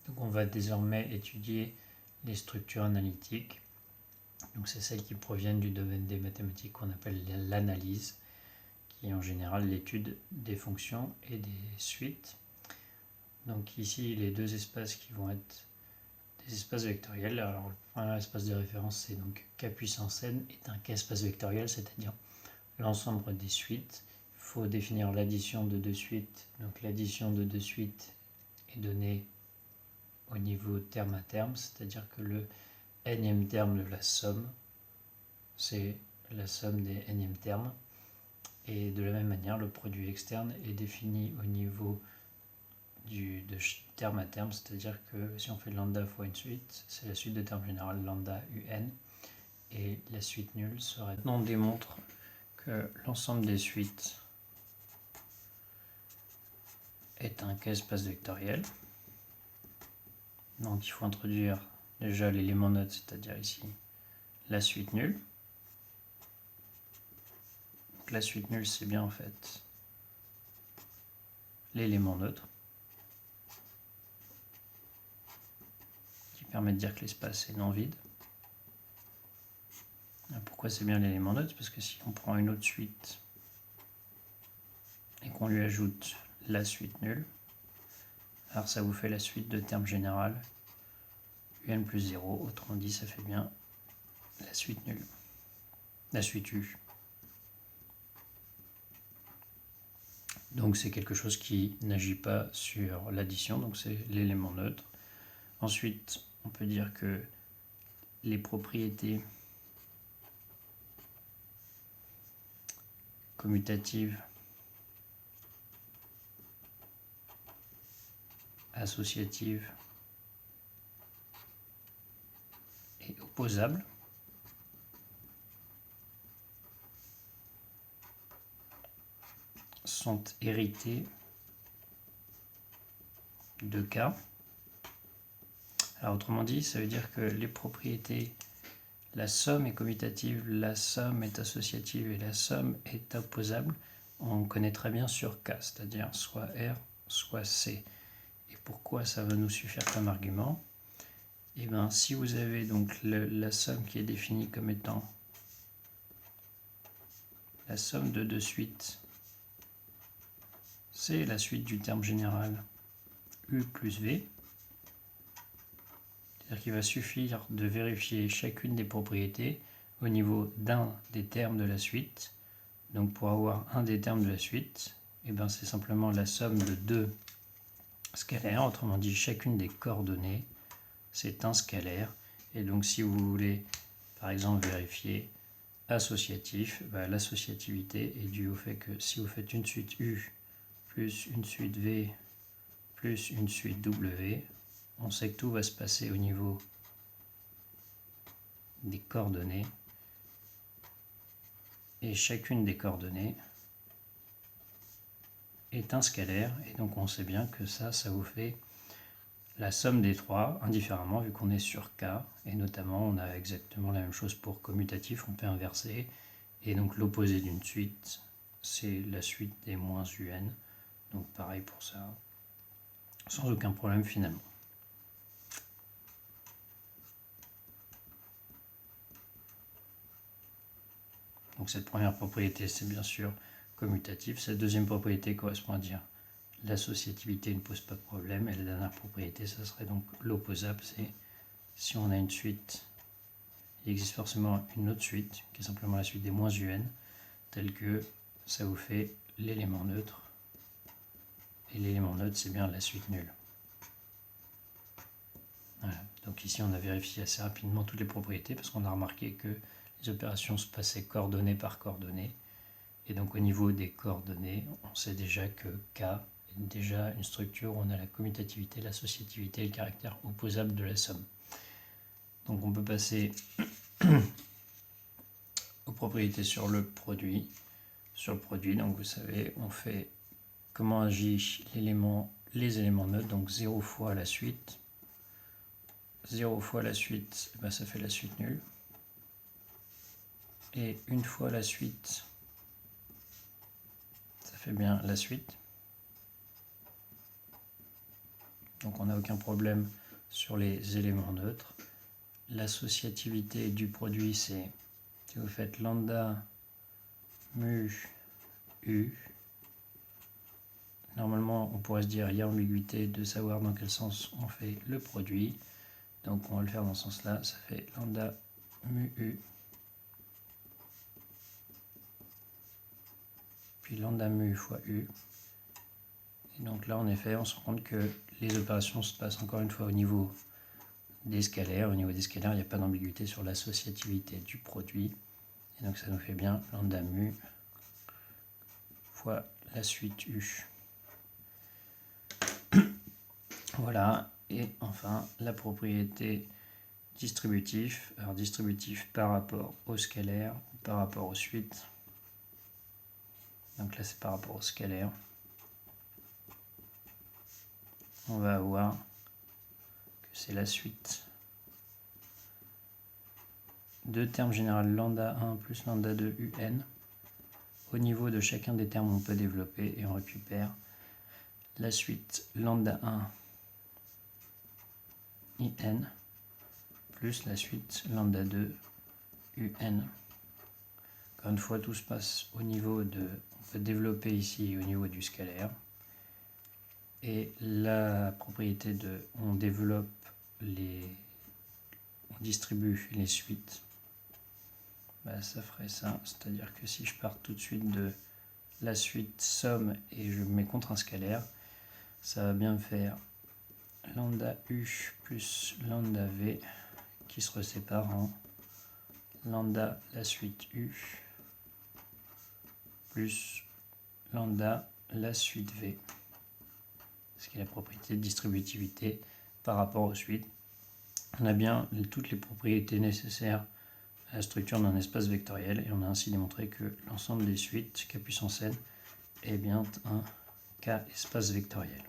Donc on va désormais étudier les structures analytiques. Donc c'est celles qui proviennent du domaine des mathématiques qu'on appelle l'analyse, qui est en général l'étude des fonctions et des suites. Donc ici, les deux espaces qui vont être des espaces vectoriels. Alors le premier espace de référence, c'est donc K puissance n est un K-espace vectoriel, c'est-à-dire l'ensemble des suites. Il faut définir l'addition de deux suites. Donc l'addition de deux suites est donnée au niveau terme à terme, c'est-à-dire que le nème terme de la somme, c'est la somme des nème termes. Et de la même manière, le produit externe est défini au niveau de terme à terme, c'est-à-dire que si on fait lambda fois une suite, c'est la suite de terme général lambda un, et la suite nulle serait... On démontre que l'ensemble des suites est un K-espace vectoriel. Donc il faut introduire déjà l'élément neutre, c'est-à-dire ici la suite nulle. Donc la suite nulle, c'est bien en fait l'élément neutre, qui permet de dire que l'espace est non vide. Pourquoi c'est bien l'élément neutre? Parce que si on prend une autre suite et qu'on lui ajoute la suite nulle, alors ça vous fait la suite de terme général un plus 0, autrement dit ça fait bien la suite nulle, la suite u. Donc c'est quelque chose qui n'agit pas sur l'addition, donc c'est l'élément neutre. Ensuite, on peut dire que les propriétés commutatives, associatives et opposables sont héritées de K. Alors autrement dit, ça veut dire que les propriétés, la somme est commutative, la somme est associative et la somme est opposable, on connaît très bien sur K, c'est-à-dire soit R, soit C. Et pourquoi ça va nous suffire comme argument? Et bien, si vous avez donc la somme qui est définie comme étant la somme de deux suites, c'est la suite du terme général U plus V. C'est-à-dire qu'il va suffire de vérifier chacune des propriétés au niveau d'un des termes de la suite. Donc pour avoir un des termes de la suite, et ben c'est simplement la somme de deux scalaires, autrement dit chacune des coordonnées, c'est un scalaire. Et donc si vous voulez par exemple vérifier associatif, l'associativité est due au fait que si vous faites une suite U plus une suite V plus une suite W, on sait que tout va se passer au niveau des coordonnées et chacune des coordonnées est un scalaire et donc on sait bien que ça vous fait la somme des trois indifféremment vu qu'on est sur K et notamment on a exactement la même chose pour commutatif, on peut inverser et donc l'opposé d'une suite c'est la suite des moins UN, donc pareil pour ça, sans aucun problème finalement. Donc cette première propriété, c'est bien sûr commutatif. Cette deuxième propriété correspond à dire l'associativité ne pose pas de problème. Et la dernière propriété, ça serait donc l'opposable. C'est si on a une suite, il existe forcément une autre suite, qui est simplement la suite des moins UN, telle que ça vous fait l'élément neutre. Et l'élément neutre, c'est bien la suite nulle. Voilà. Donc ici, on a vérifié assez rapidement toutes les propriétés, parce qu'on a remarqué que les opérations se passaient coordonnées par coordonnées. Et donc au niveau des coordonnées, on sait déjà que K est déjà une structure où on a la commutativité, l'associativité et le caractère opposable de la somme. Donc on peut passer aux propriétés sur le produit. Sur le produit, donc vous savez, on fait comment agit les éléments neutres, donc 0 fois la suite. 0 fois la suite, ça fait la suite nulle. Et une fois la suite, ça fait bien la suite. donc on n'a aucun problème sur les éléments neutres. L'associativité du produit, c'est si vous faites lambda mu u, normalement on pourrait se dire il y a ambiguïté de savoir dans quel sens on fait le produit, donc on va le faire dans ce sens là, ça fait lambda mu u puis lambda mu fois u. Et donc là en effet on se rend compte que les opérations se passent encore une fois au niveau des scalaires. Au niveau des scalaires, il n'y a pas d'ambiguïté sur l'associativité du produit. Et donc ça nous fait bien lambda mu fois la suite u. Voilà. Et enfin, la propriété distributif. Alors distributif par rapport au scalaire ou par rapport aux suites. Donc là, c'est par rapport au scalaire. On va avoir que c'est la suite de termes général lambda 1 plus lambda 2 un. Au niveau de chacun des termes, on peut développer et on récupère la suite lambda 1 in plus la suite lambda 2 un. Encore une fois, tout se passe au niveau de... On peut développer ici au niveau du scalaire. Et la propriété de... On développe les... On distribue les suites. Bah, ça ferait ça. C'est-à-dire que si je pars tout de suite de la suite somme et je mets contre un scalaire, ça va bien me faire lambda u plus lambda v qui se resépare en lambda la suite u plus lambda la suite v, ce qui est la propriété de distributivité par rapport aux suites. On a bien toutes les propriétés nécessaires à la structure d'un espace vectoriel et on a ainsi démontré que l'ensemble des suites k puissance n est bien un k espace vectoriel.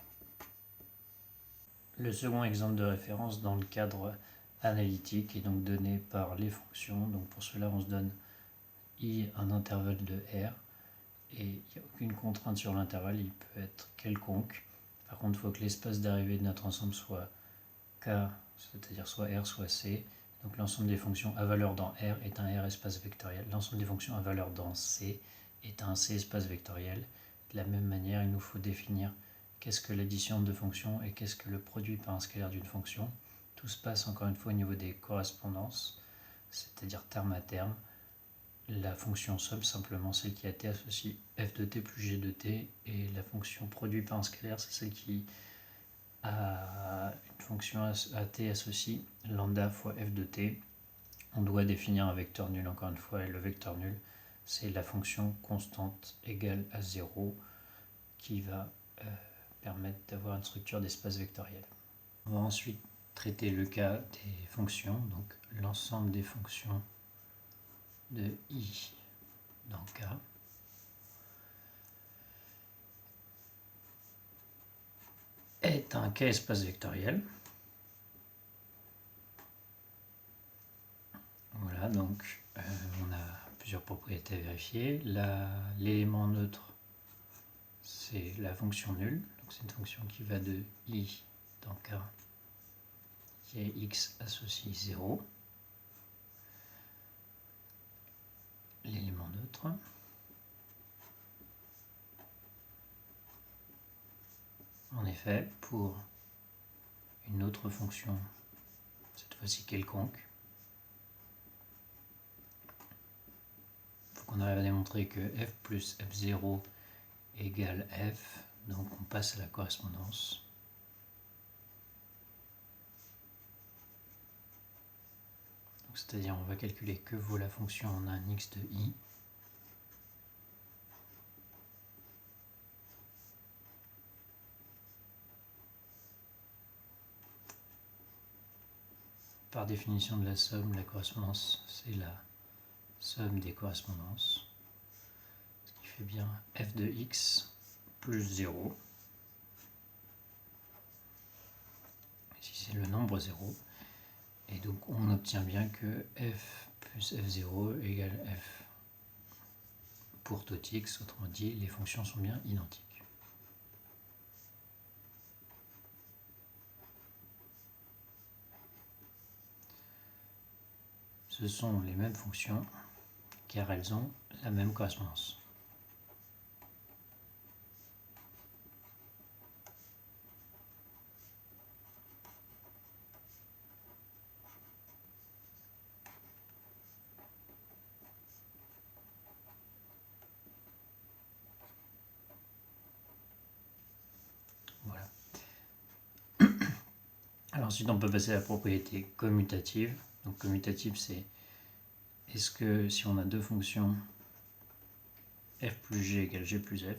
Le second exemple de référence dans le cadre analytique est donc donné par les fonctions. Donc pour cela, on se donne i un intervalle de r et il n'y a aucune contrainte sur l'intervalle, il peut être quelconque. Par contre, il faut que l'espace d'arrivée de notre ensemble soit k, c'est-à-dire soit r, soit c. Donc l'ensemble des fonctions à valeur dans R est un R espace vectoriel. L'ensemble des fonctions à valeur dans C est un C espace vectoriel. De la même manière, il nous faut définir qu'est-ce que l'addition de fonctions et qu'est-ce que le produit par un scalaire d'une fonction. Tout se passe encore une fois au niveau des correspondances, c'est-à-dire terme à terme. La fonction somme, simplement celle qui a t associe f de t plus g de t, et la fonction produit par un scalaire, c'est celle qui a une fonction à t associe lambda fois f de t. On doit définir un vecteur nul encore une fois, et le vecteur nul, c'est la fonction constante égale à 0 qui va permettre d'avoir une structure d'espace vectoriel. On va ensuite traiter le cas des fonctions, donc l'ensemble des fonctions de i dans K. Est un K-espace vectoriel. Voilà, donc on a plusieurs propriétés à vérifier. L'élément neutre, c'est la fonction nulle. Donc c'est une fonction qui va de i dans K, qui est x associé 0. L'élément neutre. En effet, pour une autre fonction, cette fois-ci quelconque, il faut qu'on arrive à démontrer que f plus f0 égale f, donc on passe à la correspondance. C'est-à-dire on va calculer que vaut la fonction en un x de i. Par définition de la somme, la correspondance, c'est la somme des correspondances. Ce qui fait bien f de x plus 0. Ici, c'est le nombre 0. Et donc, on obtient bien que f plus f0 égale f pour tout x. Autrement dit, les fonctions sont bien identiques. ce sont les mêmes fonctions car elles ont la même correspondance. Voilà. Alors ensuite on peut passer à la propriété commutative. Donc commutative, c'est est-ce que si on a deux fonctions f plus g égale g plus f,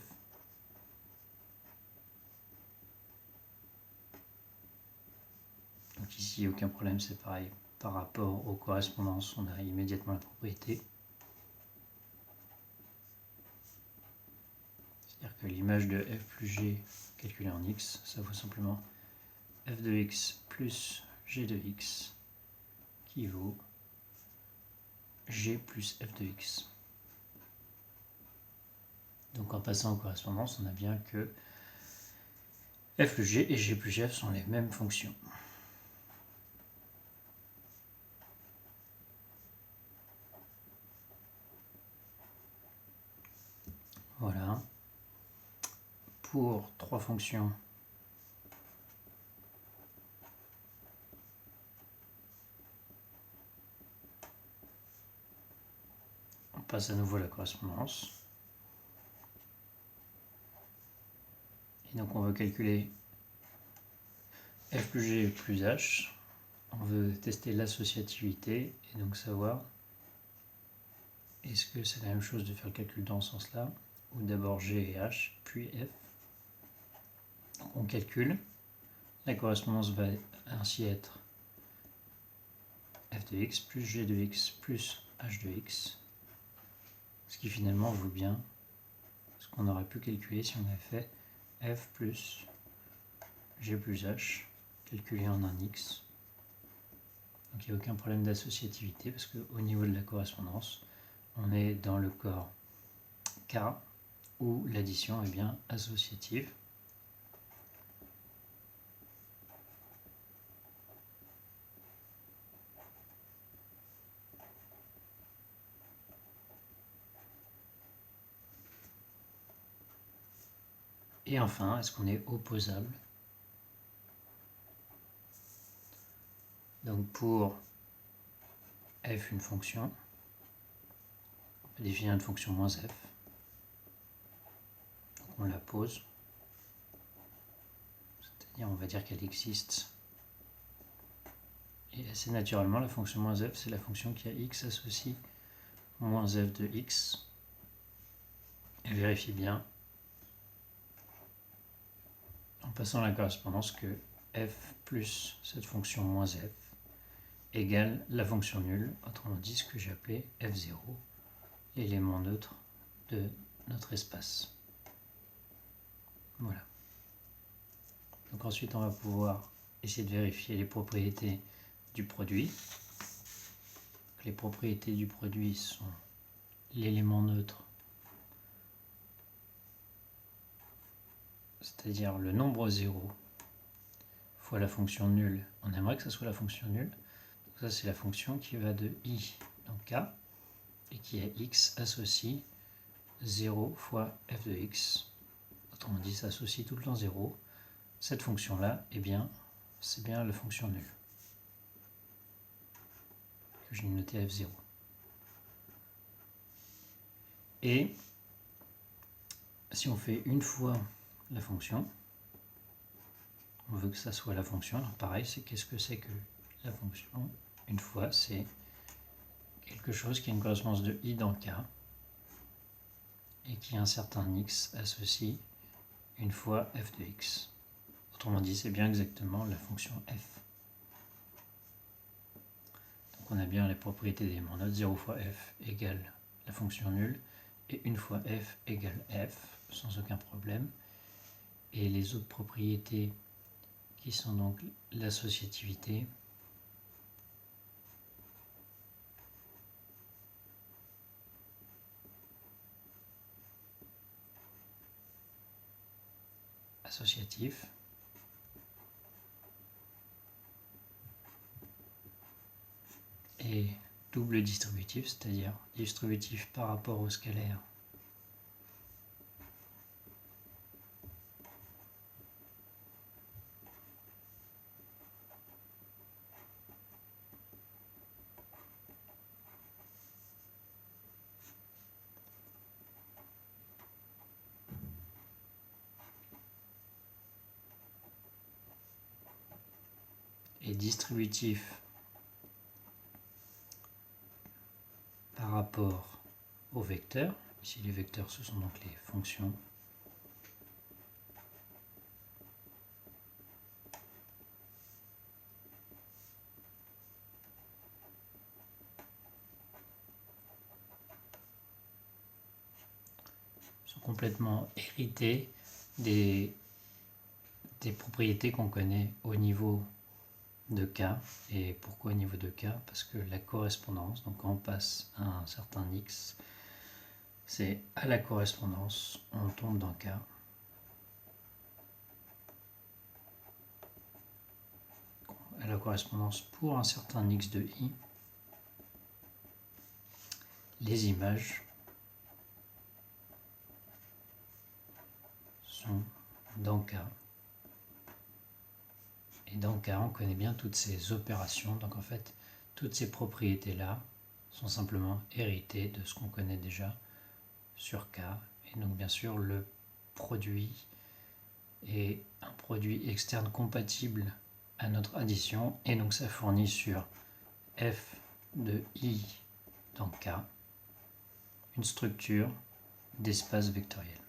donc ici aucun problème, c'est pareil, par rapport aux correspondances on a immédiatement la propriété. C'est-à-dire que l'image de f plus g calculée en x, ça vaut simplement f de x plus g de x qui vaut g plus f de x. Donc en passant aux correspondances, on a bien que f plus g et g plus f sont les mêmes fonctions. Voilà. Pour trois fonctions, on passe à nouveau à la correspondance. Et donc on veut calculer f plus g plus h. On veut tester l'associativité et donc savoir est-ce que c'est la même chose de faire le calcul dans ce sens-là ou d'abord g et h puis f. Donc on calcule. La correspondance va ainsi être f de x plus g de x plus h de x, ce qui finalement vaut bien ce qu'on aurait pu calculer si on avait fait f plus g plus h calculé en un x. Donc il n'y a aucun problème d'associativité parce qu'au niveau de la correspondance, on est dans le corps K où l'addition est bien associative. Et enfin, est-ce qu'on est opposable? Donc pour f une fonction, on peut définir une fonction moins f. Donc on la pose. C'est-à-dire on va dire qu'elle existe. Et assez naturellement, la fonction moins f, c'est la fonction qui a x associe moins f de x. Et vérifie bien, en passant la correspondance, que f plus cette fonction moins f égale la fonction nulle, autrement dit ce que j'ai appelé f0, l'élément neutre de notre espace. Voilà. Donc ensuite on va pouvoir essayer de vérifier les propriétés du produit. Les propriétés du produit sont l'élément neutre, c'est-à-dire le nombre 0 fois la fonction nulle. On aimerait que ce soit la fonction nulle. Donc ça c'est la fonction qui va de I dans K et qui a x associe 0 fois f de x. Autrement dit, ça associe tout le temps 0. Cette fonction-là, eh bien, c'est bien la fonction nulle que j'ai notée f0. Et si on fait une fois la fonction, on veut que ça soit la fonction. Alors pareil, c'est qu'est-ce que c'est que la fonction? Une fois, c'est quelque chose qui a une correspondance de I dans K et qui a un certain x associe une fois f de x. Autrement dit, c'est bien exactement la fonction f. Donc on a bien les propriétés d'éléments neutres. 0 fois f égale la fonction nulle et une fois f égale f, sans aucun problème. Et les autres propriétés qui sont donc l'associativité, associatif, et double distributif, c'est-à-dire distributif par rapport au scalaire et distributif par rapport aux vecteurs. Ici les vecteurs ce sont donc les fonctions. Sont complètement hérités des propriétés qu'on connaît au niveau de K. Et pourquoi au niveau de K? Parce que la correspondance, donc quand on passe à un certain X, c'est à la correspondance, on tombe dans K. À la correspondance pour un certain X de I, les images sont dans K. Et dans K, on connaît bien toutes ces opérations. Donc en fait, toutes ces propriétés-là sont simplement héritées de ce qu'on connaît déjà sur K. Et donc bien sûr, le produit est un produit externe compatible à notre addition. Et donc ça fournit sur f de I dans K une structure d'espace vectoriel.